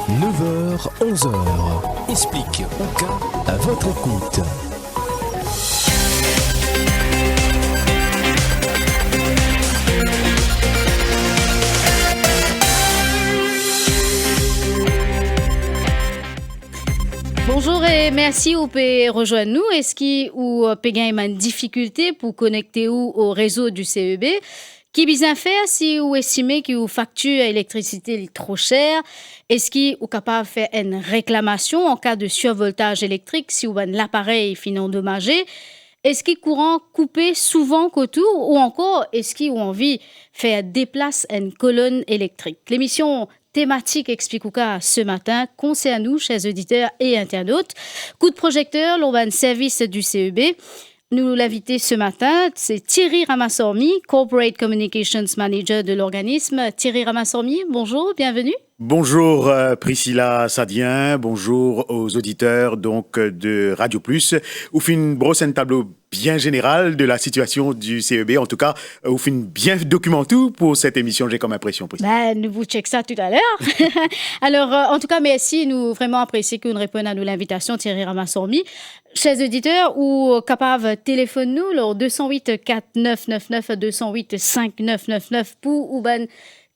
9h, 11h. Explique Ouka à votre écoute. Bonjour et merci ou pouvez rejoindre nous. Est-ce qu'il ou pégain une difficulté pour connecter ou au réseau du CEB? Qui bien faire si vous estimez que vous facture électricité est trop chère? Est-ce qu'il est capable de faire une réclamation en cas de survoltage électrique si vous avez l'appareil fin endommagé? Est-ce qu'il est courant coupé souvent qu'autour ou encore est-ce qu'il a envie de faire déplacer une colonne électrique? L'émission thématique Explique Ouka ce matin concerne nous, chers auditeurs et internautes. Coup de projecteur, l'on va un service du CEB. Nous l'inviter ce matin, c'est Thierry Ramassormi, Corporate Communications Manager de l'organisme. Thierry Ramassormi, bonjour, bienvenue. Bonjour Priscilla Sadien, bonjour aux auditeurs donc de Radio Plus. Vous faites une brosse un tableau bien général de la situation du CEB. En tout cas, vous faites bien documenté pour cette émission, j'ai comme impression. Nous vous check ça tout à l'heure. Alors, en tout cas, merci. Nous vraiment apprécions que vous répondiez à nous l'invitation, Thierry Ramassormi. Chers auditeurs, ou capables, téléphone-nous, le 208 4999 208 5999 pour ou ben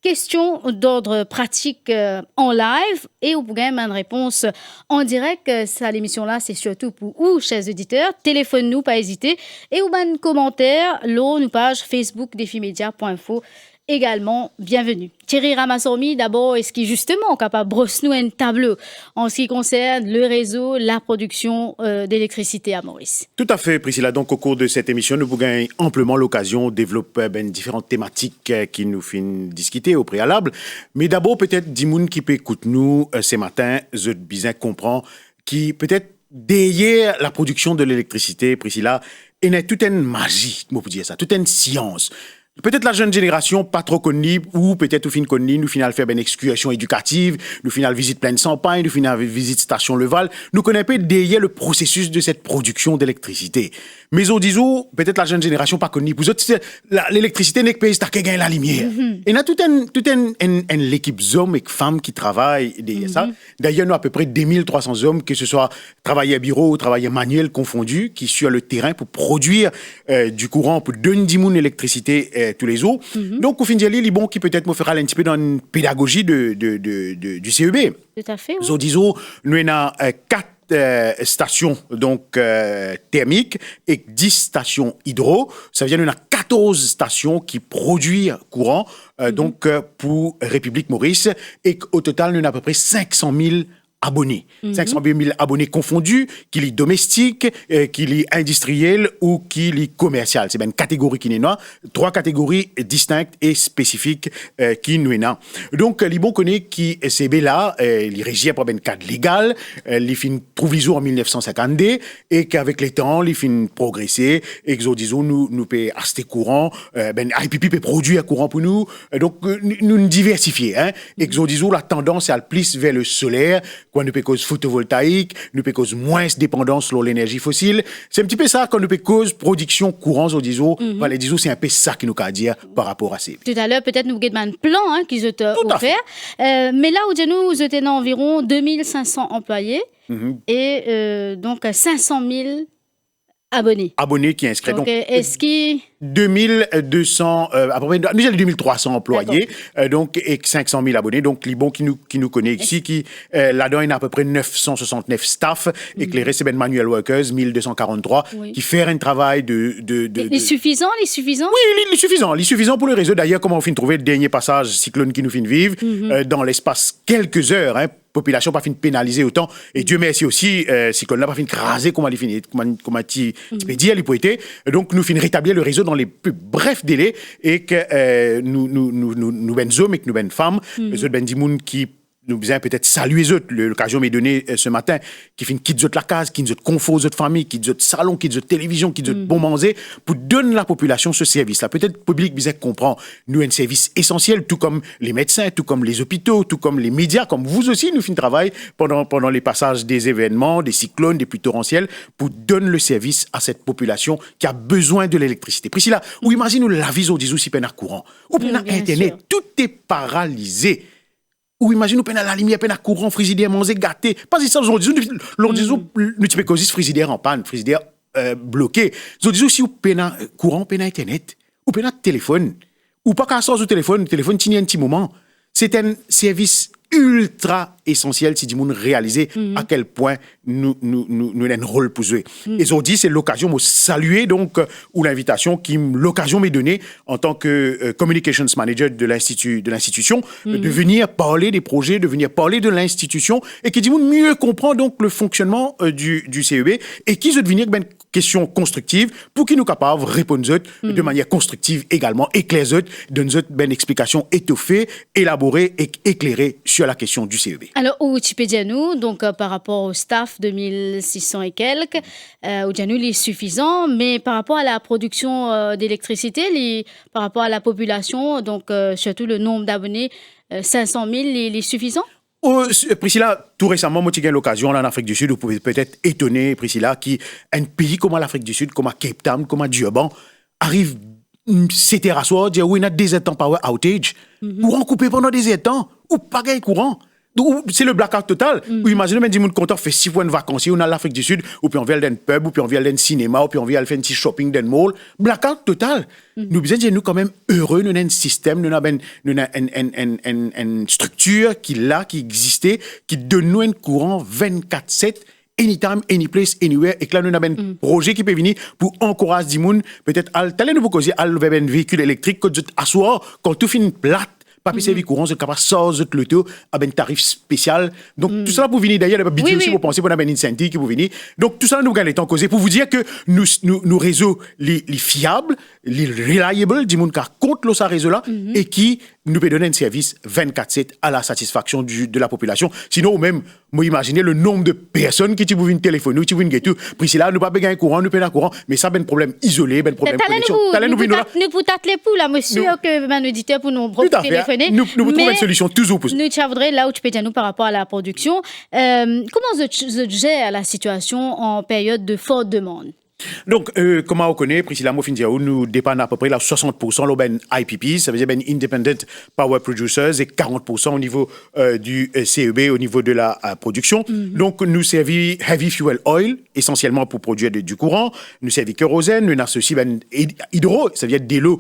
question d'ordre pratique en live et vous pouvez une réponse en direct. Ça, l'émission-là, c'est surtout pour vous, chers auditeurs. Téléphone-nous, pas hésiter. Et ou un commentaire, nous page Facebook défimedia.info. Également, bienvenue. Thierry Ramassormi, d'abord, est-ce qu'il est justement capable de brosser nous un tableau en ce qui concerne le réseau, la production d'électricité à Maurice? Tout à fait, Priscilla. Donc, au cours de cette émission, nous avons amplement l'occasion de développer différentes thématiques qui nous font discuter au préalable. Mais d'abord, peut-être, Dimoun qui peut écouter nous ce matin, je bien comprend, qui peut-être derrière la production de l'électricité, Priscilla, il y a toute une magie, comment vous dire ça, toute une science. Peut-être la jeune génération pas trop connue ou peut-être au fin connue, nous final faire une excursion éducative, nous final visite pleine Champagne, nous final visite station Leval, nous connaissons pas derrière le processus de cette production d'électricité. Mais au disons, peut-être la jeune génération pas connue, pour eux, l'électricité n'est que pays qui gagne la lumière. Et il y a toute l'équipe d'hommes et de femmes qui travaillent derrière ça. D'ailleurs, nous à peu près 2300 hommes, que ce soit travailleurs bureau ou travailleurs manuels confondus, qui sont sur le terrain pour produire du courant, pour donner 10 000 électricité tous les jours. Donc, au fin de l'année, bon, qui peut-être me fera un petit peu dans une pédagogie du CEB. Tout à fait, oui. So, disons, nous avons 4 stations donc thermiques et 10 stations hydro. Ça veut dire qu'il y a 14 stations qui produisent courant donc pour République Maurice et au total, nous avons à peu près 500 000 abonnés. 500 000 abonnés confondus, qu'il est domestique, qu'il est industriel ou qu'il est commercial. C'est bien une catégorie qui est là. 3 catégories distinctes et spécifiques qui nous est là. Donc, les bons connaissent qui CB là, les régis par un cadre légal, les fins trouve les en 1952 et qu'avec les temps, les fins progresser et que disons nous peut acheter courant, IPP peut produire courant pour nous. Donc, nous diversifier, hein. Et que disons la tendance est à plus vers le solaire. Quand nous peut cause photovoltaïque, nous peut cause moins dépendance sur l'énergie fossile. C'est un petit peu ça quand nous peut cause production courant au disons. Voilà, disons c'est un peu ça qui nous a dire par rapport à ça. Tout à l'heure, peut-être nous avons un plan qu'ils ont offert. Mais là où nous avons environ 2500 employés et donc 500 000 abonnés. Abonnés qui inscrits. Donc, est-ce qu'il 2200, à peu près, nous avons 2300 employés, donc, et 500 000 abonnés. Donc, les bons qui nous connaissent ici, qui, là-dedans, il y a à peu près 969 staff, et que les restes, c'est manual workers, 1243, qui font un travail Les suffisants? Oui, les suffisants pour le réseau. D'ailleurs, comment on finit de trouver le dernier passage cyclone qui nous finit de vivre, dans l'espace quelques heures, hein, population pas fin de pénaliser autant et Dieu merci aussi cyclone là pas fin de craser comment il finit comment tu peux dire l'hypothèse donc nous fin rétablir le réseau dans les plus brefs délais et que nous ben hommes et que nous ben femmes les autres ben dimoun qui nous besoin peut-être saluer les autres. L'occasion m'est donnée ce matin qui fait quitte la case, qui nous confort aux autres familles, qui nous salon, qui nous télévision, qui nous bon manger pour donner à la population ce service-là. Peut-être le public bizarre comprend. Nous un service essentiel, tout comme les médecins, tout comme les hôpitaux, tout comme les médias, comme vous aussi, nous fin travail pendant les passages des événements, des cyclones, des pluies torrentielles, pour donner le service à cette population qui a besoin de l'électricité. Priscilla, ou imagine la vie au 10 si peine à courant, ou peine à Internet, tout est paralysé. ou imagine nous peine à la lumière, peine à courant, frigidaire, manger, gâté. Pas ça, aujourd'hui, nous tu peux frigidaire en panne, frigidaire bloqué. Aujourd'hui, si vous peine à courant, peine à internet, ou peine à téléphone, ou pas qu'à sortir du téléphone, tient un petit moment. C'est un service ultra essentiel si du monde réaliser à quel point nous avons un rôle pour jouer. Et aujourd'hui, c'est l'occasion de saluer donc ou l'invitation qui l'occasion m'est donnée en tant que communications manager de l'institution de venir parler des projets, de venir parler de l'institution et qui dit mieux comprendre donc le fonctionnement du CEB et qui veut devenir ben question constructive pour qu'ils nous capables de répondre de manière constructive également, éclairer, donner une explication étoffée, élaborée et éclairée sur la question du CEB. Alors, au Wikipédia, donc par rapport au staff 2600 et quelques, au Djanou, il est suffisant, mais par rapport à la production d'électricité, par rapport à la population, donc surtout le nombre d'abonnés, 500 000, il est suffisant? Priscilla, tout récemment, moi, j'ai eu l'occasion, là, en Afrique du Sud, vous pouvez peut-être étonner, Priscilla, qu'un pays comme l'Afrique du Sud, comme Cape Town, comme Durban, arrive, c'était à soir, dire, oui, il y a des temps power outage, courant coupé pendant des temps, ou pas gain courant. Donc, c'est le blackout total. Ou imaginez, même, mon compteur fait 6 mois de vacances, on a l'Afrique du Sud, ou puis on vient d'un pub, ou puis on vient d'un cinéma, ou puis on vient faire un petit shopping d'un mall. Blackout total. Nous, besoin de nous quand même heureux, nous avons un système, nous avons une structure qui existait, qui donne nous un courant 24/7. Anytime, any place, anywhere. Et que là, nous avons un projet qui peut venir pour encourager du monde. Peut-être, t'allez nous causer, un véhicule électrique, quand tout finit plate, pas puis service courant, c'est capable de sortir l'auto à un tarif spécial. Donc, tout ça pour venir d'ailleurs, il y a budget aussi pour penser qu'on a un incentive qui pour venir. Donc, tout ça, nous gagnons le temps causé pour vous dire que nous réseaux les fiables, les reliable, du monde qui compte ce réseau-là et qui nous peut donner un service 24/7 à la satisfaction de la population. Sinon, même, moi, imaginez le nombre de personnes qui vous viennent téléphoner, qui vous viennent tout. Priscilla, nous pas besoin de courant, nous pas de courant, mais ça, ben problème isolé, ben problème connexion. Nous pour t'atteler pour là, monsieur, que mon auditeur pour nous téléphoner. Nous trouvons une solution toujours pour ça. Nous, tu voudrais là où tu peux dire nous par rapport à la production. Comment je gère la situation en période de forte demande? Donc, comment on connaît, Priscilla Mofindiaou, nous dépendons à peu près là 60% l'aubaine IPP, ça veut dire ben Independent Power Producers, et 40% au niveau du CEB, au niveau de la production. Donc, nous servons heavy fuel oil, essentiellement pour produire du courant. Nous servons kérosène, nous avons aussi ben hydro, ça veut dire de l'eau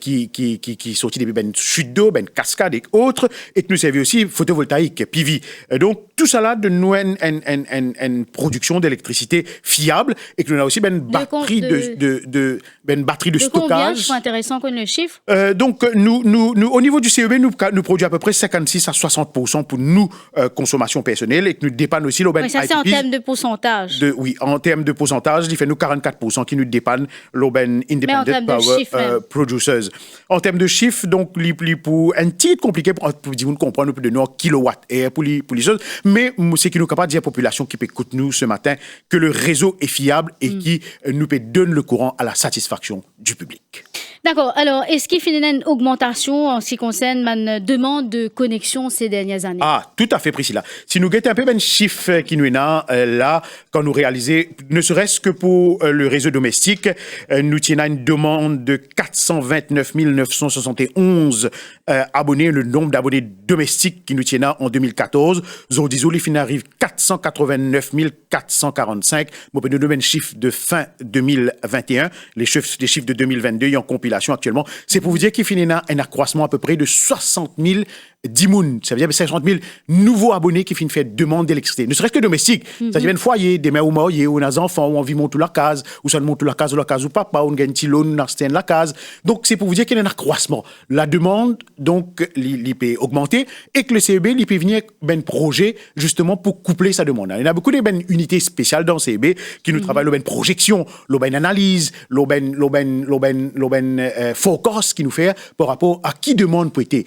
qui sortit des ben chutes d'eau, ben cascades et autres, et que nous servons aussi photovoltaïque, PV. Donc, tout ça là de nous une production d'électricité fiable, et que nous avons aussi une batterie de stockage. Combien? C'est intéressant qu'on le chiffre. Donc, nous, au niveau du CEB, nous produisons à peu près 56 à 60% pour nous, consommation personnelle, et que nous dépannent aussi l'aubaine IPP. Ça, c'est en termes de pourcentage. Oui, en termes de pourcentage, il fait nous 44% qui nous dépannent l'aubaine Independent Power Producers. En termes de chiffres, donc, pour un titre compliqué, pour vous comprendre, nous peut donner en kilowatts-heure pour les choses, mais c'est qui nous capable de dire à la population qui peut écouter nous ce matin que le réseau est fiable et qui nous peut donner le courant à la satisfaction du public. D'accord. Alors, est-ce qu'il y a une augmentation en ce qui concerne ma demande de connexion ces dernières années? Ah, tout à fait, Priscilla. Si nous guettons un peu un chiffre qui nous est là, quand nous réalisons, ne serait-ce que pour le réseau domestique, nous tenons une demande de 429 971 abonnés, le nombre d'abonnés domestiques qui nous tiennent en 2014. Aujourd'hui, il arrive 489 445. Bon, nous donnons un chiffre de fin 2021. Les chiffres de 2022, ils ont compilation actuellement. C'est pour vous dire qu'il finit un accroissement à peu près de 60 000 10 ça veut dire 50 000 nouveaux abonnés qui finissent faire demande d'électricité. Ne serait-ce que domestique. Ça veut dire un foyer, des mères ou mariés, ou des enfants, ou on vit monter la case, ou ça monte la case ou papa, ou on gagne un petit loan, on la case. Donc, c'est pour vous dire qu'il y a un accroissement. La demande, donc, l'IP est augmentée, et que le CEB, l'IP venir ben projet, justement, pour coupler sa demande. Il y a beaucoup de ben unités spéciales dans le CEB qui nous travaillent l'aubaine projection, l'aubaine analyse, l'aubaine forecast qui nous fait par rapport à qui demande pour être.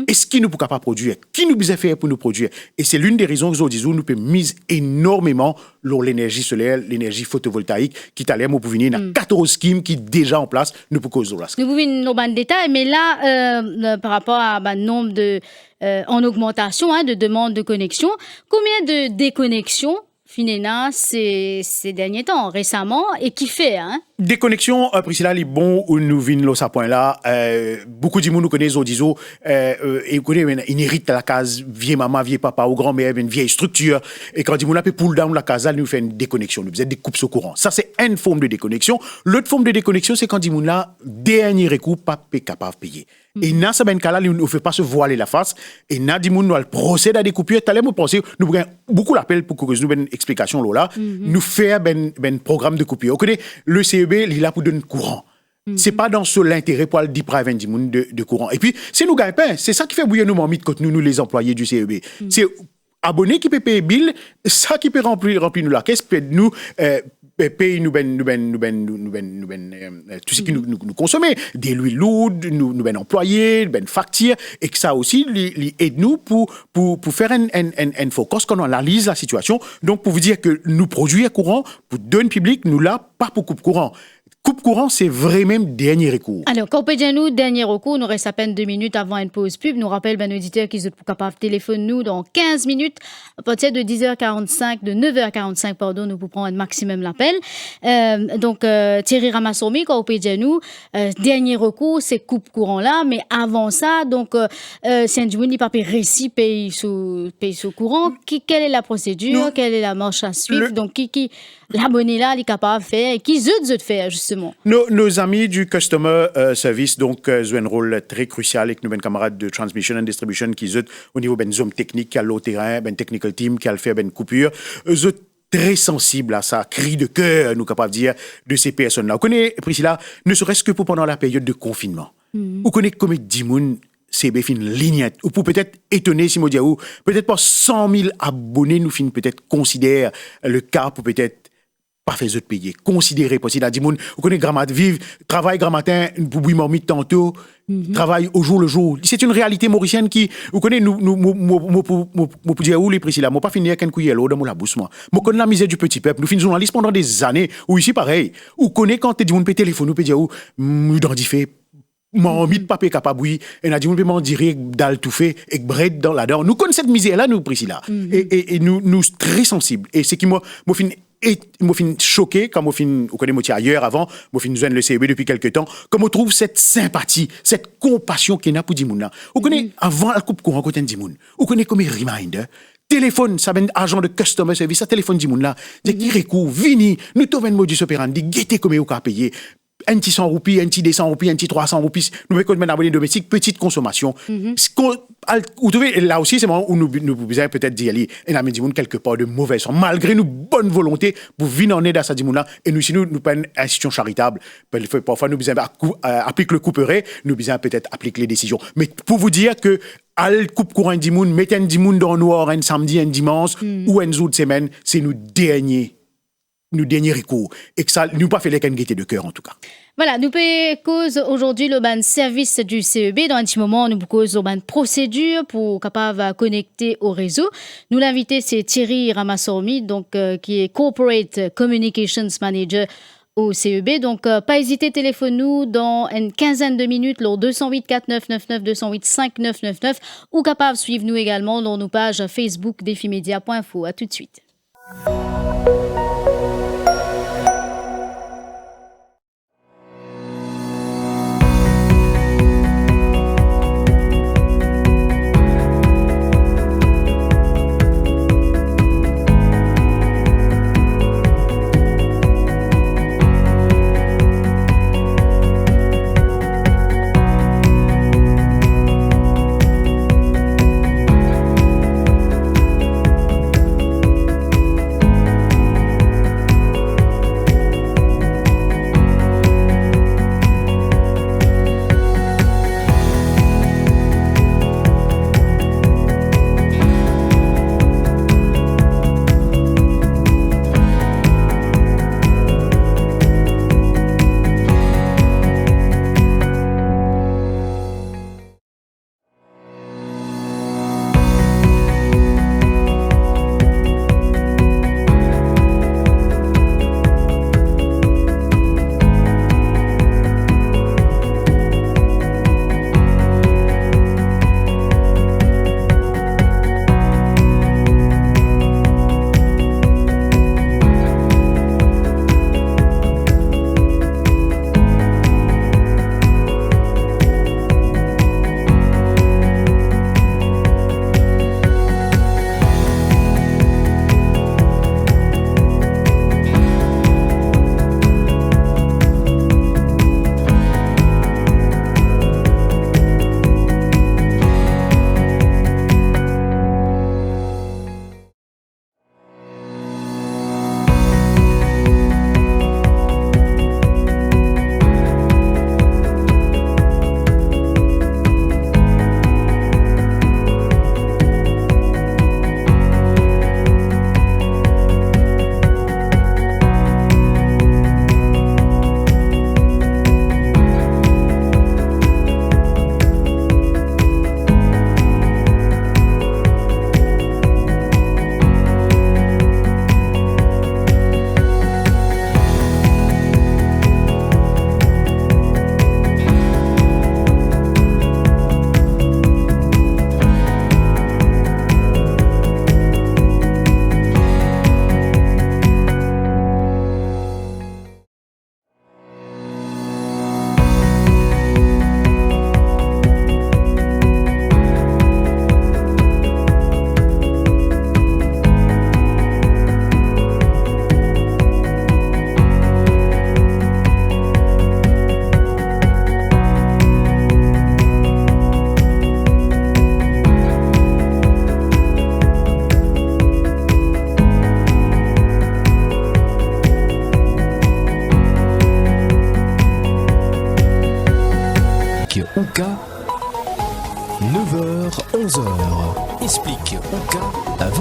Est-ce qui nous peut pas produire? Qui nous besoin faire pour nous produire? Et c'est l'une des raisons que nous peut mise énormément sur l'énergie solaire, l'énergie photovoltaïque, qui t'a l'air pour venir. Il y a 14 schemes qui déjà en place, nous pouvons causer là. Nous pouvons nous dans détail, mais là, par rapport à nombre en augmentation de demandes de connexion, combien de déconnexions Finéna ces derniers temps, récemment, et qui fait, hein? Déconnexion, Priscilla, les bons où nous venons à ce point-là. Beaucoup de gens nous connaissent, disons, et connaissent, ils héritent la case vieille maman, vieille papa ou grand-mère, une vieille structure. Et quand ils nous appellent pull down la case, nous fait une déconnexion. Nous faisons des coupes au courant. Ça, c'est une forme de déconnexion. L'autre forme de déconnexion, c'est quand ils nous là, dernier recours, pas capable de payer. Et dans ce cas-là, nous ne fait pas se voiler la face. Et dans ce nous procède à des coupures. Tout à l'heure, nous pensons, nous avons beaucoup d'appels pour que nous ayons une explication là. Nous faire un programme de coupure. Vous connaissez, le CEB, il est là pour donner courant. C'est pas dans l'intérêt pour le deprive de courant. Et puis, c'est nous gagnons pas. C'est ça qui fait bouillir nos mamites quand nous, les employés du CEB. C'est abonnés qui peut payer bill, ça qui peut remplir nous la caisse, peut nous payer tout ce que nous consommons, des l'huile lourde, nous employés, factures, et que ça aussi aide nous pour faire un focus quand on analyse la situation. Donc, pour vous dire que nous produisons courant, pour donner public, nous là, pas pour coupe courant. Coupe courant, c'est vraiment dernier recours. Alors, quand on nous dernier recours, nous reste à peine 2 minutes avant une pause pub. Nous rappelle, ben, auditeur qui sont capables de téléphoner nous dans 15 minutes, à partir de 10h45, de 9h45, pardon, nous pouvons prendre un maximum l'appel. Donc, Thierry Ramassourmi, quand on nous, dernier recours, c'est coupe courant là, mais avant ça, donc, si un jour, il pas récit paye sous courant, quelle est la procédure, quelle est la marche à suivre, donc, qui l'abonné là, il est capable de faire, et qui de faire, justement. Nos amis du Customer Service, donc, jouent un rôle très crucial avec nos camarades de Transmission and Distribution qui jouent au niveau ben zone technique, qui a l'au terrain, ben technical team, qui a le fait ben coupure. Eux très sensibles à ça, cri de cœur, nous capables de dire, de ces personnes-là. Vous connaissez, Priscilla, ne serait-ce que pour pendant la période de confinement. Vous connaissez comme 10 moun, c'est une ligne, ou pour peut-être étonner, si je dis, peut-être pas 100 000 abonnés, nous fin peut-être considérer le cas pour peut-être pas fait autres payer, considérer possible à 10 moun, vous connaissez grammaire vive, travail grand matin, pour bouillir marmite tantôt, travail au jour le jour. C'est une réalité mauricienne qui, vous connaissez, pour dire où les Priscilla, moi pas finir avec un couille l'eau dans la bouche, moi. Moi connais la misère du petit peuple, nous finissons journalistes pendant des années, ou ici pareil, ou connaissez quand tu dis, on peut téléphoner, on peut dire où, m'identifier, envie de papier capable, oui, et n'a dit, on peut m'en dire, dalle tout fait, et bread dans la dent. Nous connaissons cette misère-là, nous, Priscilla. Et nous, très sensibles. Et c'est qui, moi, et moi fin choqué quand moi fin vous connaissez ailleurs avant moi fin joindre le CEB depuis quelque temps comme on trouve cette sympathie cette compassion qu'il y a pour Dimoun vous connaissez avant la coupe courant côté Dimoun vous connaissez comme reminder téléphone ça ben agent de customer service ça téléphone Dimoun là dit qui recours vini nous trouvons un modus operandi guetter comme vous payer un petit 100 roupies, un petit 200 roupies, un petit 300 roupies, nous mettons un abonné domestique, petite consommation. Vous trouvez, là aussi, c'est le moment où nous besoin peut-être d'y aller, et nous avons quelque part de mauvaise façon, malgré nos bonnes volontés, pour venir en aide à cette là et nous, si nous prenons une institution charitable, parfois nous besoin appliquer le couperet, nous besoin peut-être appliquer les décisions. Mais pour vous dire que, al coupe courant dimoun, mettez un dimoun dans le noir, un samedi, un dimanche, ou un jour de semaine, c'est nos derniers recours. Et que ça, nous pas fait les gaieté de cœur, en tout cas. Voilà, nous payons cause aujourd'hui le ban service du CEB. Dans un petit moment, nous cause le ban procédure pour capable connecter au réseau. Nous l'invité, c'est Thierry Ramassourmi, donc, qui est Corporate Communications Manager au CEB. Donc, pas hésiter, téléphone-nous dans une quinzaine de minutes, le 208 4999, 208 5999, ou capable suivre nous également dans nos pages Facebook defimedia.info. À tout de suite.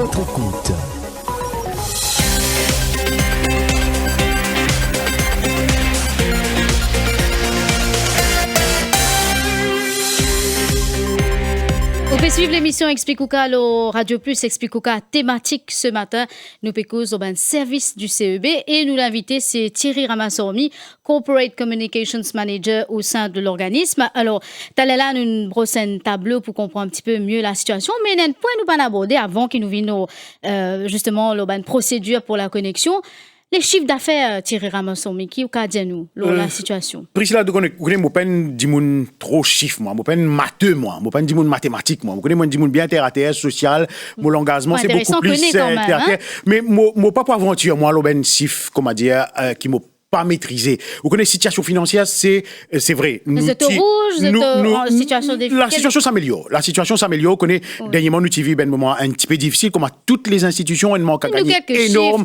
votre écoute. Vous pouvez suivre l'émission Explique Ouka, le Radio Plus Explique Ouka thématique ce matin. Nous pécons au service du CEB et nous l'invité, c'est Thierry Ramassormi, Corporate Communications Manager au sein de l'organisme. Alors, t'allais là une brosse un tableau pour comprendre un petit peu mieux la situation, mais il y a un point nous pas aborder avant qu'il nous vienne justement la procédure pour la connexion. Les chiffres d'affaires, Thierry Ramassormi, qui ou qu'a dit nous la situation? Priscilla, vous connaissez, moi, pas dit moun trop chiffre, moi, pas matheux, moi, pas dit moun mathématique, moi, vous connaissez, moi, dit moun bien terre à terre, social, mon l'engagement, c'est beaucoup plus terre à terre. Mais moi, pas pour aventure, moi, l'aubaine chiffre, comment dire, qui m'a pas maîtrisé. Vous connaissez, situation financière, c'est vrai. Vous êtes au rouge, vous êtes en situation difficile. La situation s'améliore. La situation s'améliore. Vous connaissez, dernièrement, nous vivons un moment un petit peu difficile, comme à toutes les institutions, elles manquent à gagner énorme.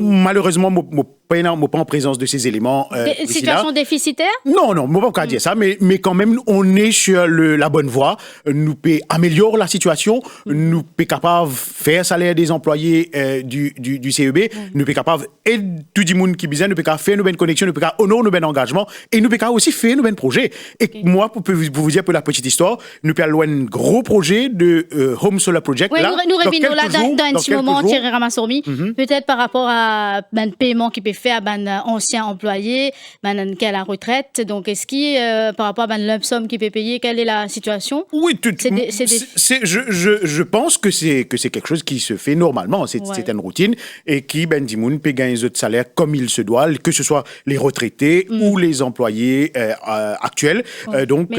Malheureusement, moi pas en présence de ces éléments. Situation déficitaire? Non, moi pas dire ça, mais quand même, on est sur la bonne voie. Nous peut améliorer la situation. Nous peut capable faire salaire des employés du CEB. Nous peut capable aider tout le monde qui besoin. Nous peut capable faire nos bonnes connexions. Nous peut capable honorer nos bonnes engagements. Et nous peut capable aussi faire nos bonnes projets. Et moi, pour vous dire pour la petite histoire, nous peut avoir un gros projet de Home Solar Project. Oui, nous revenons là dans un petit moment, Thierry Ramassormi. Peut-être par rapport à un paiement qui peut faire un ancien employé, qui est à la retraite. Donc, est-ce qu'il, par rapport à une lump sum qui peut payer, quelle est la situation? Oui, je pense que c'est quelque chose qui se fait normalement. C'est une routine et qui, Dimoun, peut gagner des autres salaires comme il se doit, que ce soit les retraités ou les employés actuels. Donc,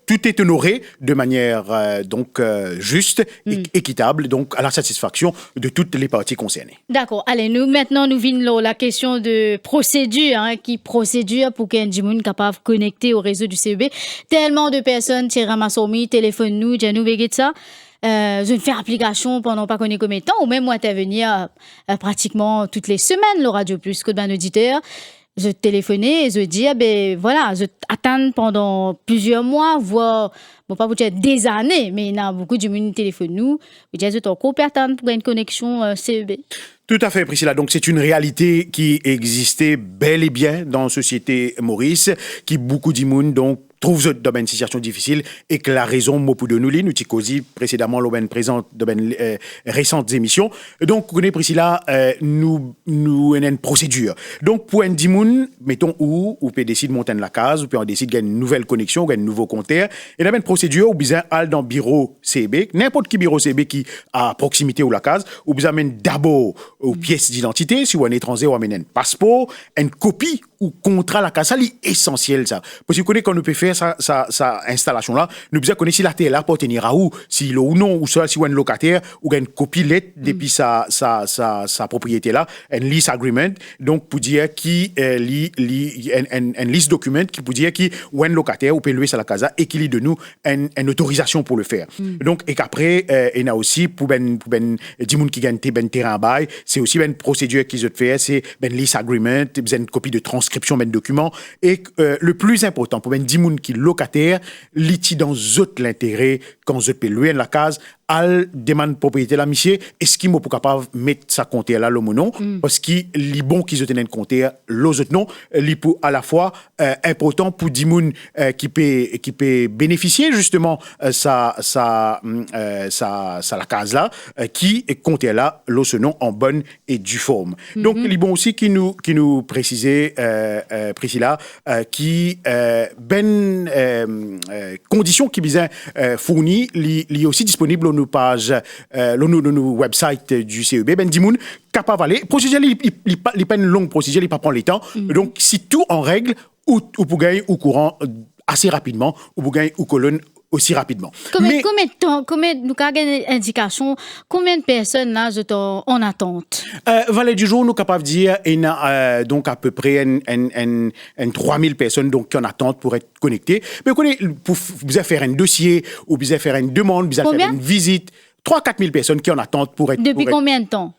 tout est honoré de manière juste et équitable, donc à la satisfaction de toutes les parties concernées. D'accord. Allez, maintenant, nous venons la question de procédure, qui procédure pour qu'un Dimoun capable de connecter au réseau du CEB. Tellement de personnes, Thierry Ramassormi, téléphone-nous, dis-nous, ça. Je fais application pendant pas qu'on ait combien de temps, ou même moi intervenir pratiquement toutes les semaines, le Radio Plus, que d'un auditeur. Je téléphonais et je dis, voilà, je attends pendant plusieurs mois, voire, bon, pas vous dire des années, mais il y a beaucoup de monde qui téléphone nous. Vous dites, je suis encore attendre pour une connexion CEB. Tout à fait, Priscilla. Donc, c'est une réalité qui existait bel et bien dans la société Maurice, qui beaucoup de monde, donc, trouve dans une situation difficile et que la raison, moi, pour de nous, nous t'ai causé précédemment, l'aubaine présente dans récentes émissions. Donc, vous connaissez, Priscilla, nous avons une procédure. Donc, pour un dimoun, mettons où peut décider de monter la case, ou peut décider de gagner une nouvelle connexion, gagner un nouveau compteur. Et là, une procédure où besoin aller dans le bureau CEB, n'importe qui bureau CEB qui à proximité ou la case, où vous amène d'abord aux pièces d'identité, si vous êtes un étranger, ou amène un passeport, une copie ou contrat la case. Ça, c'est essentiel, ça. Parce que vous connaissez, quand nous peut faire sa installation là, nous besoin connaître si la terre là pour tenir à où, si ou non, ou soit si on est locataire, ou une copie lettre depuis sa propriété là, un lease agreement, donc pour dire qui un lease document qui pour dire qui ou un locataire ou peut louer sa la casa et qui lit de nous une autorisation pour le faire. Donc et qu'après il y a aussi pour ben dimoun qui gagne terrain à bail, c'est aussi une procédure qu'ils ont fait, c'est lease agreement, une copie de transcription ben document et le plus important pour ben dimoun qui locataire, litige dans l'intérêt quand je peux louer la case, al demande propriété la monsieur, est-ce qu'il m'a pas capable mettre sa compte là le non parce qu'il est bon qu'ils ont un compte l'autre non, li pour à la fois important pour dimoun qui peut bénéficier justement sa la case là qui est compte là l'autre non en bonne et due forme. Donc il est bon aussi qui nous précisait Priscilla qui conditions qui bien fournies li aussi disponible nos pages nos website du CEB ben dimoun capable aller procédure il pas une longue procédure il pas prendre le temps donc si tout en règle ou pour gagner au courant assez rapidement ou pour gagner ou colonne aussi rapidement. Combien de temps, nous avons une indication, combien de personnes là en attente? Valet du jour, nous sommes capables de dire il y a donc à peu près 3000 personnes donc, qui en attente pour être connectées. Mais pour vous faire un dossier, ou vous faire une demande, vous faire une visite, 3-4 000 personnes qui en attente pour être... Depuis combien de temps?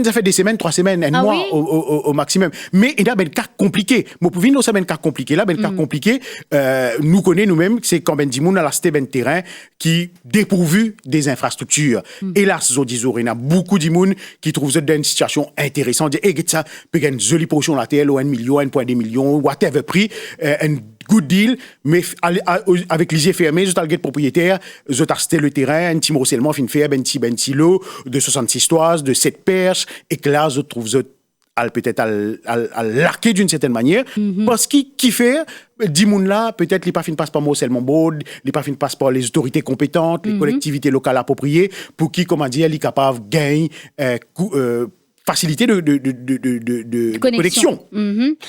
ça fait des semaines, 3 semaines, un mois au maximum. Mais il y a un cas compliqué. Moi, pour venir dans un cas compliqué, là, cas compliqué, nous connaissons nous-mêmes, c'est quand ben Dimoun a la cité ben terrain qui dépourvu des infrastructures. Hélas, il y a beaucoup de monde qui trouvent ça dans une situation intéressante. Et ça, peut gagner une jolie portion la terre, 1 million, 1,2 million, whatever prix, un good deal, mais avec les yeux fermés, je t'ai propriétaire, je t'ai acheté le terrain, un petit morcellement, fin faire, ben petit lot, de 66 toises, de 7 perches, et que là, je trouve ça peut-être à l'arquer d'une certaine manière, parce qu'il fait, dit moun là, peut-être les pas fin passe par morcellement board, les pas fin passe par les autorités compétentes, les collectivités locales appropriées, pour qui, comment dire, les capables gagnent, facilité de connexion.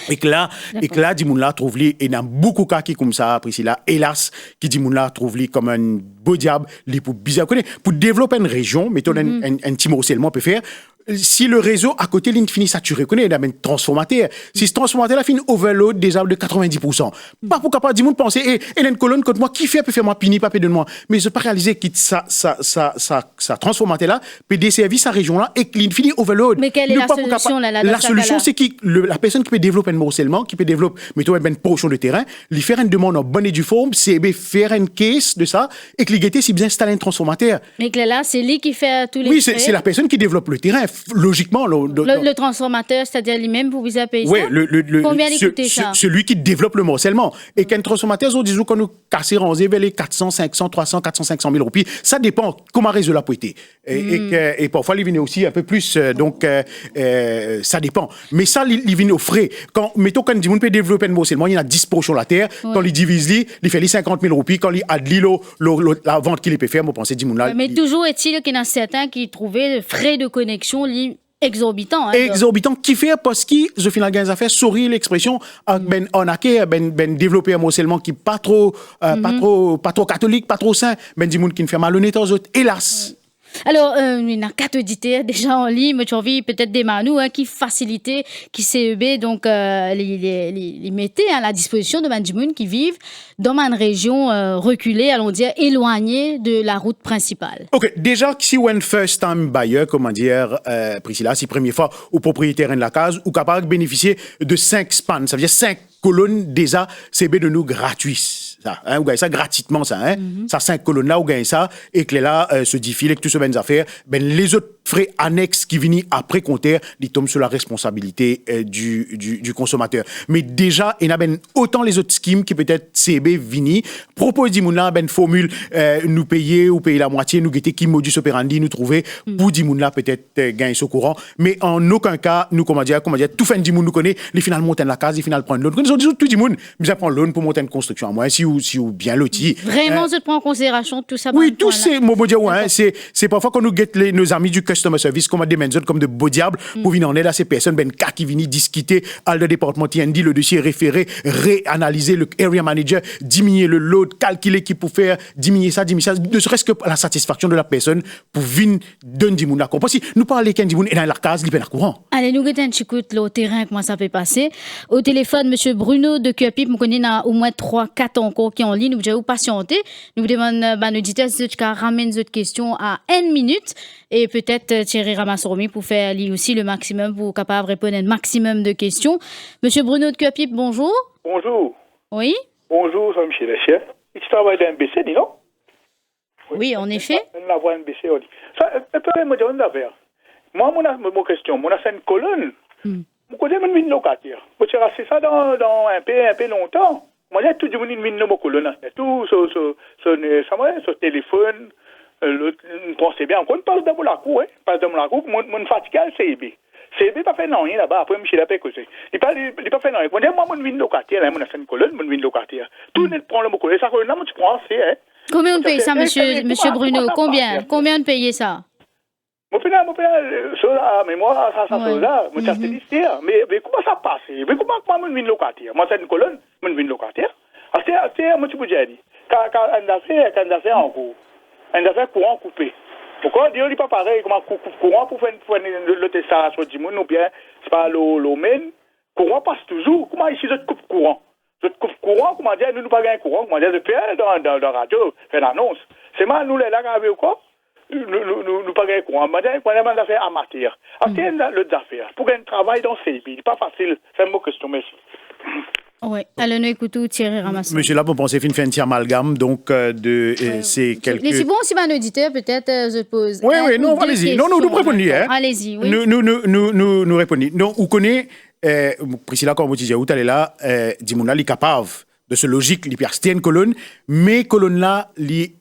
Et que là, Dimoun-là trouve lui, et dans beaucoup de cas qui comme ça, Priscilla, hélas, qui Dimoun-là trouve lui comme un beau diable, lui pour bizarre connaître. Pour développer une région, mettons un petit morcellement peut faire, si le réseau à côté ligne finit saturé, connaît, il y a un transformateur. Si ce transformateur là finit overload déjà de 90%. Pas pour capable Dimoun penser, et il y a une colonne contre moi, qui fait peut faire moi pini, pas de moi. Mais je peux pas réaliser que ça transformateur là, peut desservir sa région là, et qu'il finit overload. Mais quelle est la solution là? La solution, c'est que la personne qui peut développer un morcellement, qui peut développer, mettons, une portion de terrain, lui faire une demande en bonne et due forme, c'est faire une caisse de ça, et que l'égalité, c'est bien installer un transformateur. Mais que là, c'est lui qui fait tous les Oui, c'est la personne qui développe le terrain. Logiquement, le transformateur, c'est-à-dire lui-même, vous vous payer oui, ça? Combien il coûte ça? Celui qui développe le morcellement. Et qu'un transformateur, on dit qu'on nous casse ranger vers les 400, 500, 300, 400, 500 000 roupies. Ça dépend comment résout la poété. Et parfois, il vient aussi un peu plus. Donc, ça dépend. Mais ça, il vient au frais. Mettons, quand on peut développer un morcellement, il y en a 10 poches sur la terre. Quand il divise, il fait les 50 000 roupies. Quand il a de la vente qu'il peut faire, moi, pensez, là. Mais toujours est-il qu'il y en a certains qui trouvaient le frais de connexion exorbitant. Exorbitant qui fait parce que je finis la affaire souris l'expression on a développer un morcellement qui pas trop catholique, pas trop sain, du monde qui ne fait malhonnête aux autres, hélas. Alors, il y a 4 auditeurs déjà en ligne, mais tu as envie peut-être des manous qui facilitent, qui CEB, donc les mettaient à la disposition de Mandimoun qui vivent dans une région reculée, allons dire, éloignée de la route principale. Ok, déjà, si on first time buyer, comment dire, Priscilla, si première fois au propriétaire de la case, ou capable de bénéficier de 5 spans, ça veut dire 5 colonnes déjà, CB de nous gratuits. Ça, vous gagnez ça gratuitement, ça, ça 5 colonnes là, vous gagnez ça, et que là, se défile, et que tout ce ben affaires, les autres frais annexes qui viennent après compter, ils tombent sur la responsabilité du consommateur. Mais déjà, il y a autant les autres schemes qui peut-être CB vini, propose d'Imouna, formule, nous payer ou payer la moitié, nous guetter qui modus operandi, nous trouver, pour d'Imouna peut-être gagner ce courant. Mais en aucun cas, nous, comment dire, tout fin d'Imouna nous connaît, les finales montent dans la case, les finales prennent l'autre. Nous disons tout d'Imouna, mais ça prend l'autre pour monter une construction à moi, si ou bien loti. Vraiment, je prends en considération tout ça. Oui, tout c'est, moi, dire, ouais, c'est parfois quand nous guette nos amis du customer service, comme des menzones, comme de beaux diables, pour venir en aide à ces personnes, qui viennent discuter, à le département TND, le dossier référé, réanalyser le area manager, diminuer le load, calculer qui pour faire, diminuer ça, ne serait-ce que la satisfaction de la personne, pour venir donner du monde d'accord. Parce que nous parlons qu'un du monde et dans la case, il est dans courant. Allez, nous guettons un petit coup au terrain, comment ça peut passer. Au téléphone, monsieur Bruno de Cuapip, nous connaissons au moins 3-4 encore qui en ligne, nous devons patienter. Nous vous demandons, auditeur, si tu ramènes cette question à 1 minute, et peut-être Thierry Ramassoromi pour faire lui aussi le maximum, pour capable répondre à un maximum de questions. Monsieur Bruno de Cuapip, bonjour. Bonjour. Oui. Bonjour, c'est Michel Lechier. Tu travailles dans un BC, dis non? Oui, en effet. On a un BC, on dit. Ça, un peu, me dire une affaire. Moi, mon question, mon a une colonne. Mon côté, mon mine locataire. Vous tirez ça dans un peu longtemps. Moi, j'ai tout du monde une mine de mon colonne. Tout ce téléphone. Pensez bien, on passe dans la cour, passe dans la cour, mon fatigué, c'est CEB. CEB pas fait rien là-bas, après, Michel a pécosé. Il pas fait rien. Moi, mon vin locataire, là, mon a fait une colonne, mon vin locataire. Tout le monde prend le mot colonne, ça colonne là, moi, tu prends, c'est, hein. Combien on paye ça, monsieur Bruno? Combien on paye ça? Mon père, mais moi, ça, là, moi, ça, c'est l'histoire. Mais comment ça passe? Mais comment, mon vin locataire? Moi, c'est une colonne, mon vin locataire. Ah, c'est, moi, tu peux dire, quand on a fait en cours. On a fait courant coupé. Pourquoi dire n'est pas pareil comment courant pour faire le testation du monde ou bien c'est pas l'eau mène courant passe toujours comment ici je coupe courant comment dire nous pas gagner courant comment dire je fais dans la radio faire l'annonce c'est mal nous là avec quoi nous pas gagner courant. Madame, on a fait amateur. Après, le affaires. Pour un travail dans ces pays, pas facile. C'est une bonne question, merci. Oui, alors nous écoutons Thierry Ramasson. Monsieur là, pour penser fin un petit amalgame, donc c'est quelques... Mais c'est bon si mon auditeur peut-être je pose. Oui, non, allez-y. Non, nous répondons. Hein. Allez-y, oui. Nous répondons. Non, vous connaissez, Priscilla, comme vous disiez, vous allez là, Dimouna, il est capable de ce logique, il peut une colonne, mais colonne là, il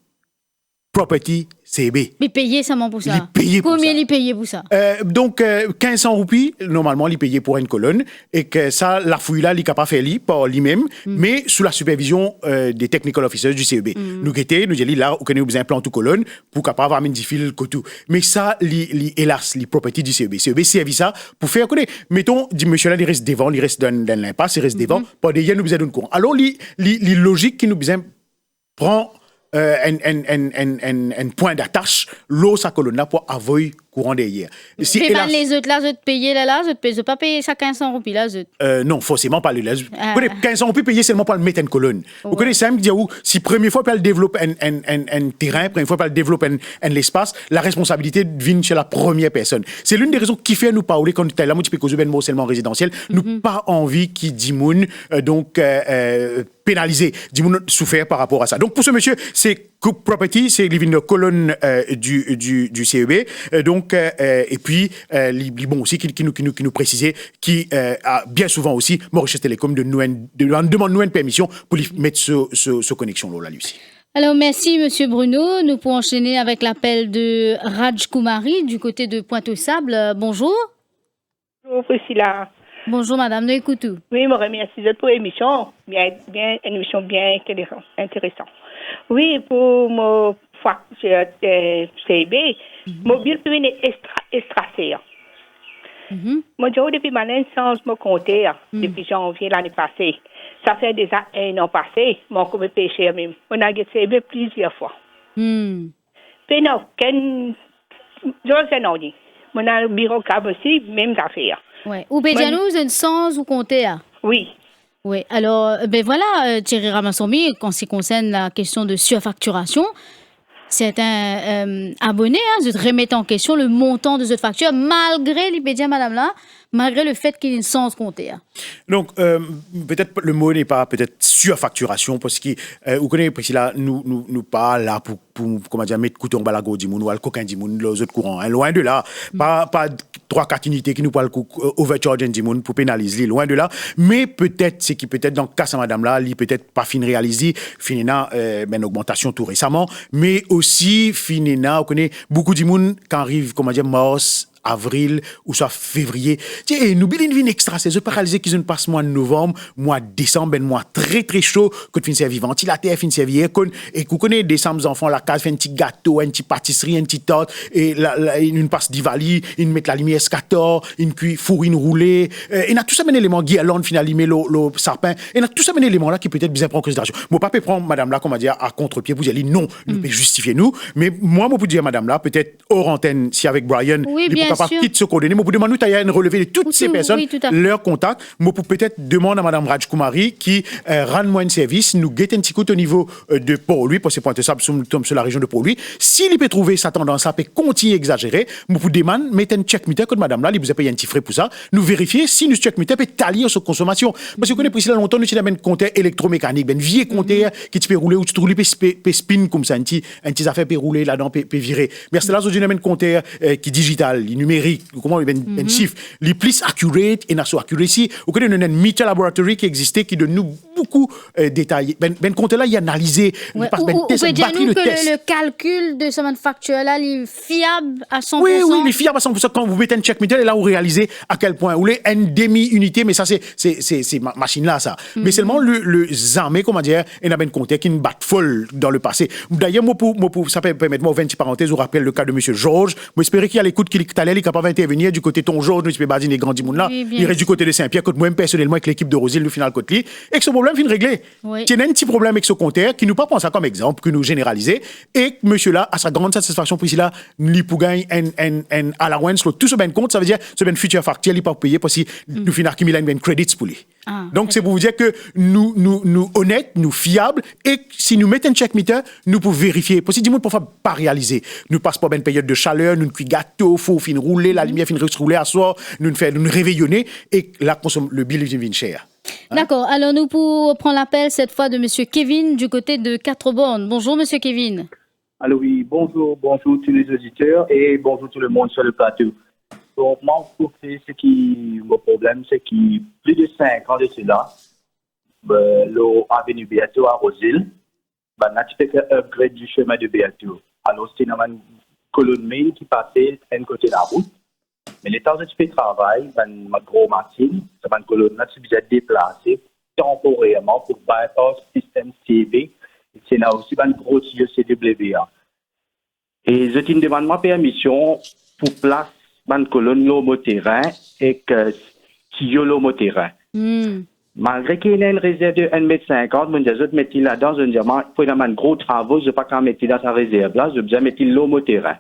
property CB. Mais payer seulement pour ça. Combien il paye pour ça? Donc, 1500 roupies, normalement, il payait pour une colonne, et que ça, la fouille là, il est capable de faire par lui-même, mais sous la supervision des technical officers du CEB. Nous guettons, nous disons là, on connaît besoin plan tout colonne pour capable avoir des fils tout. Mais ça, hélas, les propriétés du CEB. CEB servi ça pour faire connaître. Mettons, dit monsieur là, il reste devant, il reste dans l'impasse, il reste devant, pas de nous besoin d'un courant. Alors, les logiques qui nous besoin prend un point d'attache, l'eau, sa colonne pour avoir courant derrière. Si les autres là, je te payer là, je ne peux pas payer ça 1500 roupies là, non, forcément pas le là. 1500 roupies payer seulement pour le mettre une colonne. Vous connaissez ça, me dire où, si première fois elle développe un terrain, première fois elle développe un espace, la responsabilité vient chez la première personne. C'est l'une des raisons qui fait nous parler quand tu es là, moi tu peux causer ben mot seulement résidentiel, nous pas envie qui dit moun donc pénalisé, dit moun souffert par rapport à ça. Donc pour ce monsieur, c'est property, c'est une colonne du CEB, donc et puis bon aussi qui nous précisait qui a bien souvent aussi Mauritius Telecom demande nous une permission pour lui mettre ce connexion là Lucie. Alors merci Monsieur Bruno, nous pouvons enchaîner avec l'appel de Raj Kumari du côté de Pointe-aux-Sables. Bonjour. Bonjour Priscilla. Bonjour madame, nous écoutons. Oui, je vous remercie pour l'émission, une émission bien intéressante. Oui, pour mon CB, mobile est extracé. Moi, depuis ma naissance, je comptais, depuis janvier l'année passée. Ça fait déjà 1 an passé, mon commis péché même. On a été CB plusieurs fois. Puis non, je sais non, on a un bureau câble aussi, même affaire. Oui. Ou bien nous, un sens ou compter? Oui. Oui, alors, ben voilà, Thierry Ramassomi, quand ce concerne la question de surfacturation, c'est un abonné, je remets en question le montant de cette facture, malgré l'IPDIA, madame là, malgré le fait qu'il y ait une sens comptée. Donc, peut-être le mot n'est pas peut-être surfacturation, parce que, vous connaissez, Priscilla, nous pas là pour comment dire, mettre couteau en balago du monde, ou le coquin du monde, les autres courants. Hein, loin de là. Pas 3-4 unités qui nous parlent overcharge du monde pour pénaliser, loin de là. Mais peut-être, c'est qui peut-être dans le cas de madame là, il peut-être pas fin réalisé, finina, une augmentation tout récemment, mais aussi, finina, on connaît beaucoup du monde quand arrive, comment dire, mars, avril ou soit février. Et nous bilin vin extra saison paralysé qui nous passe mois de novembre, mois de décembre, ben mois très très chaud que fin servir ventilateur, fin servir aircon et vous connaissez décembre enfants la case fait un petit gâteau, une petite pâtisserie, une petite tarte et une passe d'Ivali, une met la lumière scator, une cuit fourrine roulée, et n'a tout ça un élément guirlande finalement le sapin et n'a tout ça un élément là qui peut être bien prendre en considération. Mon papa peut prendre madame là comment dire à contre-pied vous allez non, nous peut justifier nous, mais moi vous dire madame là peut-être hors antenne si avec Brian oui, pas quitte ce coordonnées. Moi, pour demander à une relevé de toutes ces personnes, leur contact. Moi, pour peut-être demander à Mme Raj Kumari qui rend moi un service, nous guette un petit coup au niveau de Port-Louis, pour ces points de sable sur la région de Port-Louis. S'il peut trouver sa tendance, ça peut continuer à exagérer. Moi, pour demander, mettez un check meter que Madame là, il vous a payé un petit frais pour ça. Nous vérifier si nous check meter peut tailler sur consommation. Parce que vous connaissez Priscilla longtemps, nous avons un compteur électromécanique, un vieux compteur qui peut rouler ou tu rouler peut spin comme ça, un petit affaire peut rouler là-dedans, peut virer. Mais c'est là, nous avons un compteur qui digital, numérique. Comment ben chiffre les plus accurate et n'a so accuracy vous connaissez une meter laboratory qui existait qui donne nous beaucoup détails ben compte là il analysé ouais, ou peut dire nous que le calcul de ce manufacture là il est fiable à 100%. Oui il est fiable à 100% quand vous mettez un check meter et là vous réalisez à quel point vous avez une demi-unité mais ça c'est machine là ça mais seulement le armé comment dire il y a ben compte qui une batte folle dans le passé d'ailleurs moi pour ça peut permettre moi 20 parenthèses vous rappelle le cas de monsieur Georges moi espérer qu'il y a l'écoute qu'il est capable d'intervenir du côté ton Georges nous peux pas dire les grands monde là il reste du côté de Saint-Pierre que moi personnellement avec l'équipe de Rosile le final côté et que ce problème problème vient régler. Oui. Il y a un petit problème avec ce compteur qui nous pas prend ça comme exemple, que nous généraliser, et que monsieur là, à sa grande satisfaction pour ici là, lui pour gagner un allowance, tout ce ben compte, ça veut dire ce ben futur facture, il pas payer parce que nous finissons accumuler un credits pour lui. Donc c'est pour vous dire que nous honnêtes, nous fiables, et si nous mettons un check meter, nous pouvons vérifier. Parce que dis-moi pour pas réaliser. Nous passe pas une période de chaleur, nous cuit gâteau, faut fin rouler, la lumière fin rouler à soir, nous réveillonner, et là le bill vient cher. D'accord. Alors, nous pour prendre l'appel cette fois de Monsieur Kevin du côté de Quatre-Bornes. Bonjour, Monsieur Kevin. Alors oui, bonjour tous les auditeurs et bonjour tout le monde sur le plateau. Donc, moi, je trouve que mon problème, c'est qu'il plus de 5 ans de cela, l'avenue Béato à Roseville, on a fait un upgrade du chemin de Béato. Alors, c'était une colonne main qui passait d'un côté de la route. Mais les temps où tu fais travail, ma gros machine, cette colonne-là, tu dois déplacer temporairement pour bypass système CB. C'est là aussi un gros tuyau CWA. Et je te demande ma permission pour place une colonne l'homme terrain et que tuyau l'homme terrain. Malgré qu'il y ait une réserve de 1,50 m, je vais mettre là-dedans, je vais dire, il faut un gros travaux, je ne vais pas mettre dans sa réserve là, je vais mettre l'homme terrain.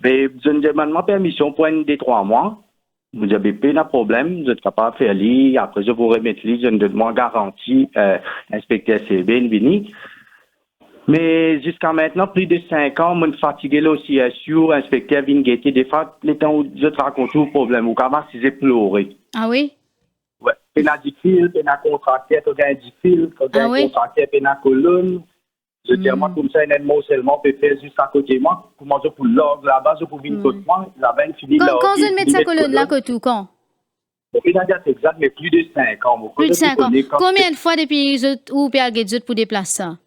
Mais je demande ma permission pour un des 3 mois. Vous n'avez pas de problème, vous êtes capable de faire l'île. Après, je vous remettre l'île, je demande garantie, inspecteur CB, vini. Mais jusqu'à maintenant, plus de 5 ans, je suis fatigué là aussi, inspecteur Vingeti. Des fois, les temps où je te raconte tout le problème, ou quand si j'ai pleuré. Ah oui? Ouais. Il y a des fils, il y a des contracteurs, il y a des fils, il y a des contracteurs, il y a des colonnes. Je dis, moi, comme ça, un mot seulement peut faire juste à côté de moi. Pour manger pour l'ordre là-bas, je peux venir côté moi. Là-bas, il finit là. Quand vous mettez sa colonne là, que tout, quand? Il y a des exact, mais plus de 5 ans. Plus de 5 ans. Combien de fois depuis ou Pierre pour déplacer ça?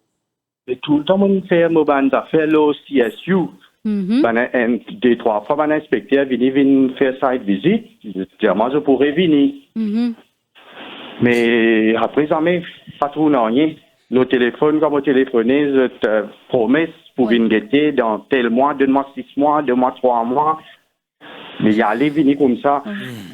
Et tout le temps, on fait mon bande d'affaires là au CSU. 2-3 fois, mon inspecteur vient faire site visite. Je dis, moi, je pourrais venir. Mais après, ça m'a pas trop rien. Nos téléphones, comme au téléphoné, je te promets pour venir guetter dans tel mois, 2 mois, 6 mois, 2 mois, 3 mois. Mais il y a les venir comme ça.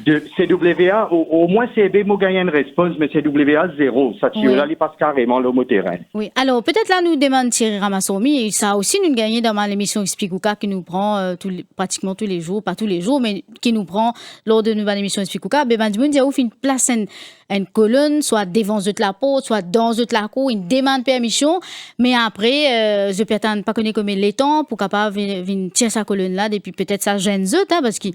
De CWA, au moins CB m'a gagné une réponse, mais CWA 0. Ça tire là, il passe carrément le mot terrain. Oui, alors peut-être là, nous demandons Thierry Ramassoumi, et ça aussi nous gagné dans l'émission Expliquouka qui nous prend pratiquement tous les jours, pas tous les jours, mais qui nous prend lors de notre émission Expliquouka. Ben, du monde, il y a une place, une colonne, soit devant la porte, soit dans la cour, une demande permission, mais après, je peux attendre pas connaître comme les temps pour capable venir tirer sa colonne là, et puis peut-être ça gêne parce que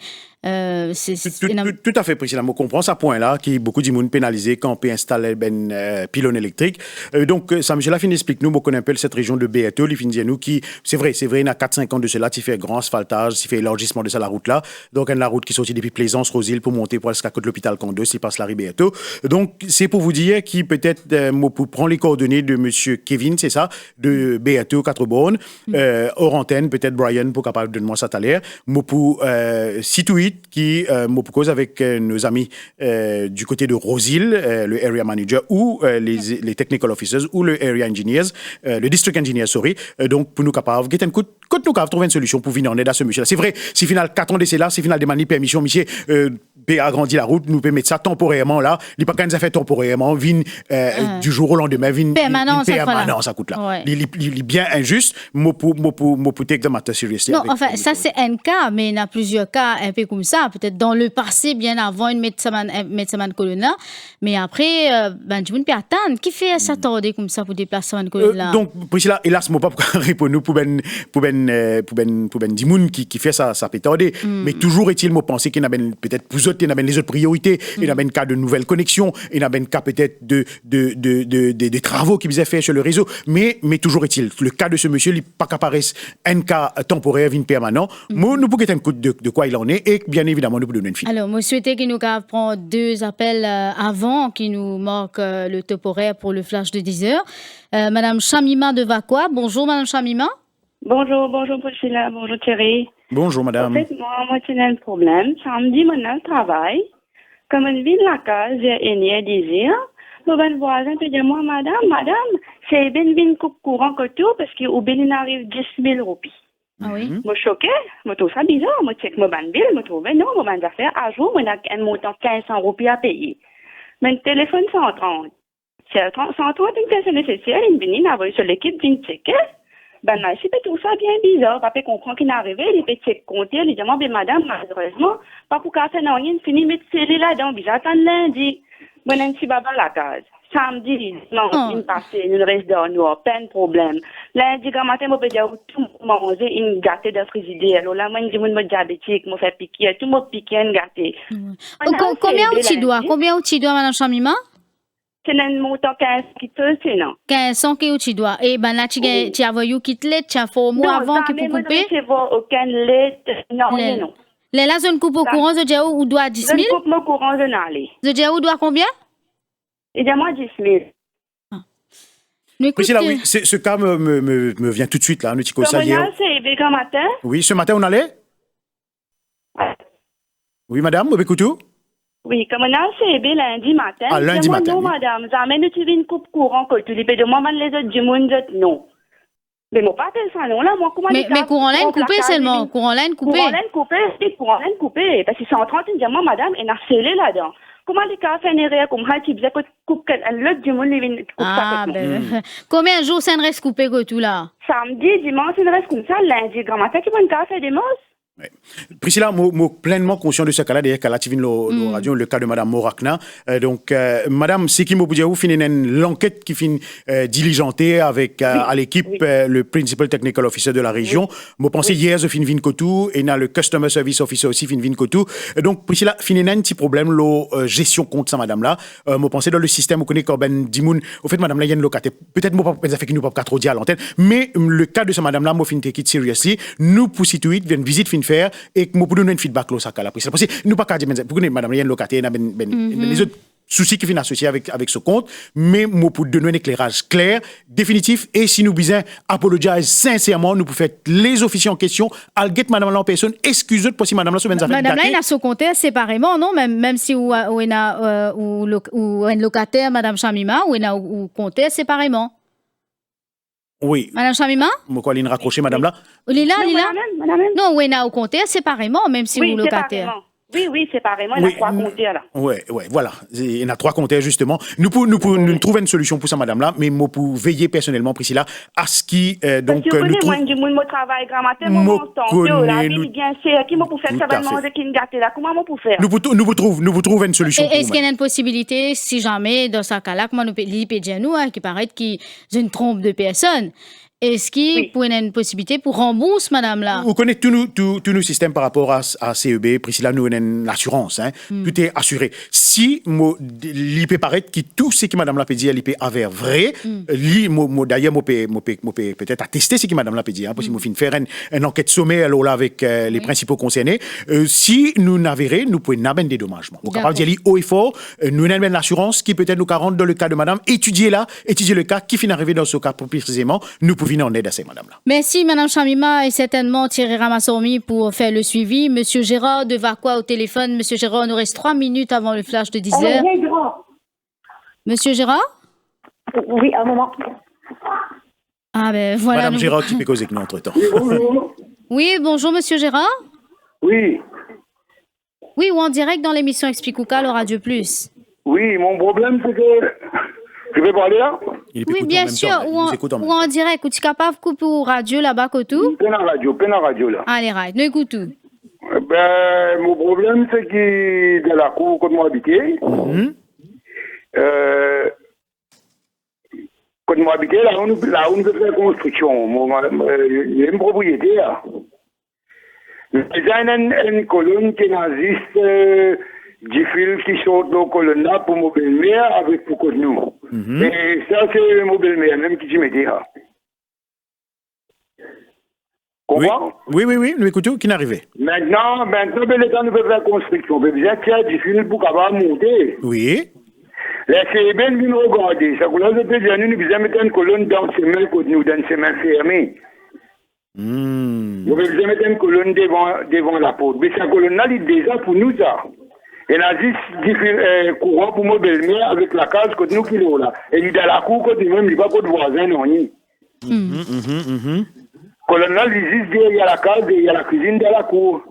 tout à fait, Priscilla. Je comprends ce point-là, qui beaucoup de monde pénalisé quand on peut installer un pylône électrique. Donc, Samuel Lafine explique nous, on connaît un peu cette région de Béato, il finit nous qui, c'est vrai, il y a 4-5 ans de cela, il fait grand asphaltage, il fait élargissement de ça, la route là. Donc, il y a la route qui sortit depuis Plaisance, Roseville, pour monter pour jusqu'à côté de l'hôpital Condo, s'il passe la rue Béato. Donc, c'est pour vous dire qui peut-être, pour prendre les coordonnées de monsieur Kevin, c'est ça, de Béato, Quatre-Bornes, hors antenne, peut-être Brian, pour capable de donner ça tout à l'heure, pour Situit, qui me cause avec nos amis du côté de Roseville, le area manager ou les technical officers ou le area engineers, le district engineer, sorry. Donc, pour nous capables, get un coup nous capables trouver une solution pour venir en aide à ce monsieur-là. C'est vrai, si final 4 ans de là, si final demande permission, monsieur, peut agrandir la route, nous peut mettre ça temporairement là. Il pas qu'un fait temporairement, vin du jour au lendemain, vin permanent, ça coûte là. Ouais. Il est bien injuste, moi pour take the matter seriously. Non, enfin, ça c'est un cas, mais il y a plusieurs cas un peu comme ça. Peut-être dans le passé, bien avant une médecin colonne là, mais après, tu peux attendre. Qui fait s'attendre comme ça pour déplacer une colonne là? Donc, Priscilla, hélas, moi pas répondre nous pour dimoun qui fait ça peut tarder. Mais toujours est-il, moi penser qu'il y a peut-être pour autres, il y a les autres priorités, il y a un cas de nouvelles connexions, il y a un cas peut-être de travaux qui vous fait sur le réseau. Mais toujours est-il, le cas de ce monsieur, il n'est pas qu'apparaisse un cas temporaire, une permanent. Moi, nous pouvons un coup de quoi il en est et bien évidemment, nous pouvons donner une fille. Alors, moi, je souhaitais qu'il nous prenne 2 appels avant, qui nous marquent le top horaire pour le flash de 10h. Madame Chamima de Vacois. Bonjour, Madame Chamima. Bonjour Priscilla, bonjour Thierry. Bonjour madame. En fait, moi j'ai un problème. Samedi, maintenant, je travaille. Comme je vis la case, j'ai un désir. Le voisin te dit, moi, madame, c'est bien courant que tout parce qu'au Bénin arrive 10 000 roupies. Ah oui? Moi, choquée, je trouve ça bizarre. Moi, check mon bill, je trouve, non, mon affaire, à jour, on a un montant de 1500 roupies à payer. Mais le téléphone 130. C'est 130 une personne nécessaire, une venue, n'a sur l'équipe d'une checker. Ben, là, je trouve ça bien bizarre. Papa comprend qu'il est arrivé, il peut checker compter, il dit, ben, madame, malheureusement, pas pour qu'elle fasse rien, fini, mettre scellé là-dedans, puis j'attends lundi. Bon, un petit baba la case. Samedi, non, une passée, une reste dans nous, peine problème. Lundi, quand matin, je peux dire, tout manger, une gâtée de frigidaire. Alors là, moi, je dis, moi, diabétique, moi, fait piquer, tout mon piquer, une gâtée. Combien tu dois, madame Chamima? C'est un montant 15 qui te c'est non. 1500 que tu dois. Et ben là, tu as envoyé qui te lait, tu as fait au mois avant qu'il peut couper? Non, aucun lait, non. Les là, je coupe au courant, je dis où doit 10 000? Je coupe au courant, je n'allais. Je dis où doit combien? Et dis-moi 10 000. Priscilla, oui, ce cas me vient tout de suite, là. Nous, ça hier. C'est quand matin? Oui, ce matin, on allait? Oui, madame, vous écoutez? Oui, comme on a CB lundi matin. Ah, lundi matin. Non, madame, j'amène une coupe courant que tu lui peux demander les autres du monde, non. Mais moi, pas tel salon là, moi, comment mais courant laine coupé seulement, courant laine coupé. Courant laine coupé, parce que 130, une diamant, madame, et n'a scellé là-dedans. Comment les cas fait nerfs comme ça, tu faisais que coupe l'autre du monde, il coupe ça. Combien de jours ça ne reste coupé que tout là? Samedi, dimanche, il reste comme ça, lundi, grand matin, tu vas une cas faire des mosses. Ouais. Priscilla, moi pleinement conscient de ce cas-là, d'ailleurs, qu'à TV le radio, le cas de Madame Morakna. Donc, Madame, c'est qui m'a dit, vous finissez l'enquête qui finit diligentée avec à l'équipe le Principal Technical Officer de la région. Moi pensais hier, je finis Vinkotou et na le Customer Service Officer aussi finis Vinkotou. Donc, Priscilla, finissez un petit problème, la gestion compte ça, Madame là. Moi pensais dans le système, vous connaissez Corben Dimoun. Au fait, Madame là, il y a une locataire. Peut-être moi pas fait qu'il nous pas trop dire à l'antenne, mais le cas de ce Madame là, moi finis take it seriously. Nous pour situer, une visite faire et que nous pour donner un feedback là ça la prise parce que nous pas qu'à dire pour madame il y a une locataire les autres soucis qui viennent associés avec ce compte mais moi pour donner un éclairage clair définitif et si nous besoin apologize sincèrement nous pour faire les officiers en question al get madame là en personne excusez pour si madame là madame là il a son compte séparément non même si ou un locataire madame Chamima ou compte séparément. Oui. Madame Chamima? Pourquoi elle raccroché, madame là? Lila? Madame. Non, oui, au compteur séparément, même si vous locataire. Oui, séparément. Il y a 3 compteurs là. Oui, voilà. Il y en a 3 compteurs justement. Nous trouver une solution pour ça, madame là, mais moi pour veiller personnellement, Priscilla, à ce qui donc nous trouvons. Moi, du monde travail grand matin, moi la vie bien sûr. Qui m'a pour faire ça va manger qui ne gâte là. Comment moi pour faire? Nous vous trouvons une solution. Est-ce qu'il y a une possibilité, si jamais dans ce cas-là, comment nous peut nous qui paraît qu'il y a une trompe de personnes? Est-ce qu'il y a une possibilité pour rembourser, madame là? Vous connaissez tous nos systèmes par rapport à CEB. Priscilla, nous avons une assurance. Tout est assuré. Si l'IP paraît que tout ce que madame l'a dit, l'IP avait vrai, d'ailleurs, moi peut-être attester ce que madame l'a dit, parce que moi faire une enquête sommaire là avec les principaux concernés. Si nous n'avérons, nous pouvons n'avoir des dommagements. Vous capable de dire haut et fort, nous avons une assurance qui peut-être nous rendre dans le cas de madame, étudier le cas qui finit arrivé dans ce cas précisément, nous pouvons en aide à ces madame là. Merci madame Chamima et certainement Thierry Ramassourmi pour faire le suivi. Monsieur Gérard de Vacqua au téléphone. Monsieur Gérard, il nous reste 3 minutes avant le flash de 10h. Monsieur Gérard? Oui, un moment. Ah ben voilà. Madame Gérard qui peut causer avec nous entre temps. Oui, bonjour. Oui, bonjour monsieur Gérard. Oui. Oui, ou en direct dans l'émission Explique Ouka, le Radio Plus. Oui, mon problème c'est que je vais parler là. Oui, bien sûr, ou en direct, ou tu es capable de couper au radio là-bas, tout? Peine en radio là. Allez, right, nous écoutons. Ben, mon problème c'est que dans la cour quand moi habité, quand moi habité, là on fait faire construction. Il y a une propriété là. Il y a une colonne qui existe. 10 fils qui sortent de la colonne là pour mon belle-mère avec pour nous. Et ça, c'est mon belle-mère même qui s'y mettait là. Comment? Oui, nous écoutons, qui n'arrivait. Maintenant, l'État nous peut faire construction. Mais bien qu'il y a 10 fils pour qu'on va monter. Oui. La CEB vient regarder. Ça, là, je peux dire, nous devons mettre une colonne dans ses mains, dans ses mains fermées. Nous devons mettre une colonne devant la porte. Mais cette colonne-là, elle est déjà pour nous, ça. Et là, juste courant pour mon belle-mère avec la case que nous qui l'avons là. Et il est dans la cour, côté même, il n'y a pas de voisin, non. Colonne là, il est juste derrière la case, il y a la cuisine dans la cour.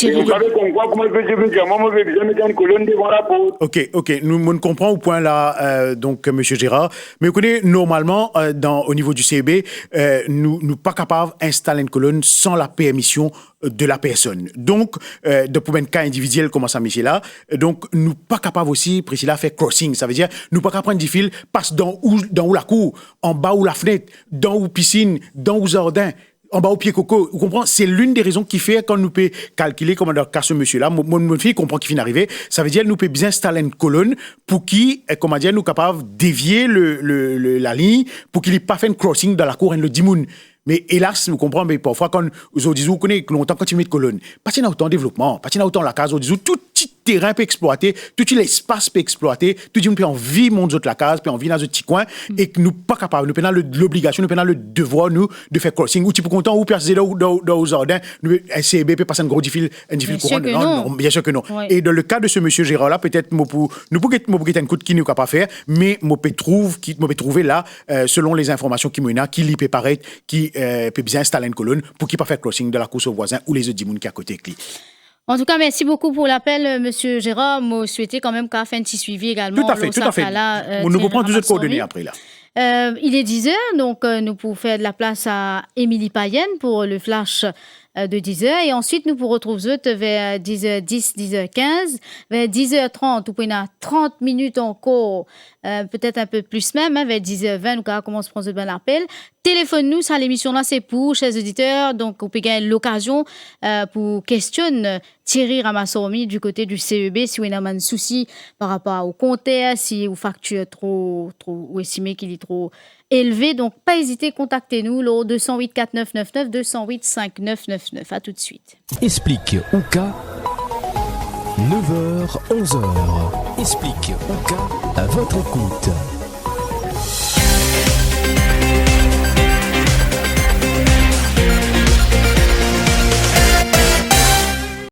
Thierry. Vous savez comment je veux dire, moi, je vais mettre une colonne devant la porte. Ok, nous comprenons au point là, donc, Monsieur Gérard. Mais vous connaissez, normalement, au niveau du CEB, nous pas capables d'installer une colonne sans la permission de la personne. Donc, pour un cas individuel comme ça, monsieur là, donc, nous pas capables aussi, Priscilla, faire crossing. Ça veut dire, nous pas capables prendre des fils, passe dans où la cour, en bas où la fenêtre, dans où piscine, dans où jardin, en bas au pied coco. Vous comprenez? C'est l'une des raisons qui fait quand nous peut calculer comme dans le cas ce monsieur-là, mon fille comprend qu'il vient d'arriver. Ça veut dire nous peut bien installer une colonne pour qui, comment dire, nous capable dévier la ligne pour qu'il n'ait pas fait un crossing dans la cour et le dimoun. Mais hélas, vous comprenez, mais parfois, quand vous dites, vous connaissez longtemps quand tu mets de colonne, pas qu'il y a autant de développement, pas qu'il y a autant la case, vous dites, tout petit terrain peut exploiter, tout l'espace peut exploiter, tout le monde peut en vivre, mon la case, peut en vivre dans un petit coin, et que nous pas capables, nous prenons l'obligation, nous prenons le devoir, nous, de faire crossing, ou tu peux content, ou passer dans le jardin, un CB peut passer un gros diffil courant. Non, bien sûr que non. Oui. Et dans le cas de ce monsieur Gérard-là, peut-être, nous pouvons un coup de qui nous capable faire, mais nous pouvons trouver là, selon les informations qui m'ont qui peut paraître, qui peut bien installer une colonne pour qu'il ne pas faire crossing de la course aux voisins ou les autres dimoun qui à côté de lui. En tout cas, merci beaucoup pour l'appel, Monsieur Gérard. Moi, je souhaitais quand même qu'à faire un petit suivi également. Tout à fait. Nous pouvons prendre deux autres coordonnées après là. Il est 10h, donc nous pouvons faire de la place à Émilie Payenne pour le flash de 10h. Et ensuite, nous pourrons retrouver vers 10h10, 10h15, vers 10h30, où on a 30 minutes encore, peut-être un peu plus même, vers 10h20, nous commençons à prendre un appel. Téléphone-nous, ça, l'émission-là, c'est pour, chers auditeurs. Donc, vous pouvez gagner l'occasion pour questionner Thierry Ramassoumi du côté du CEB, si vous avez un souci par rapport au compteur, si vous facture trop, ou estimez qu'il est trop élevé. Donc, pas hésiter, contactez-nous, le 208 4999, 208 5999. À tout de suite. Explique ou cas, 9h, 11h. Explique ou cas, à votre écoute.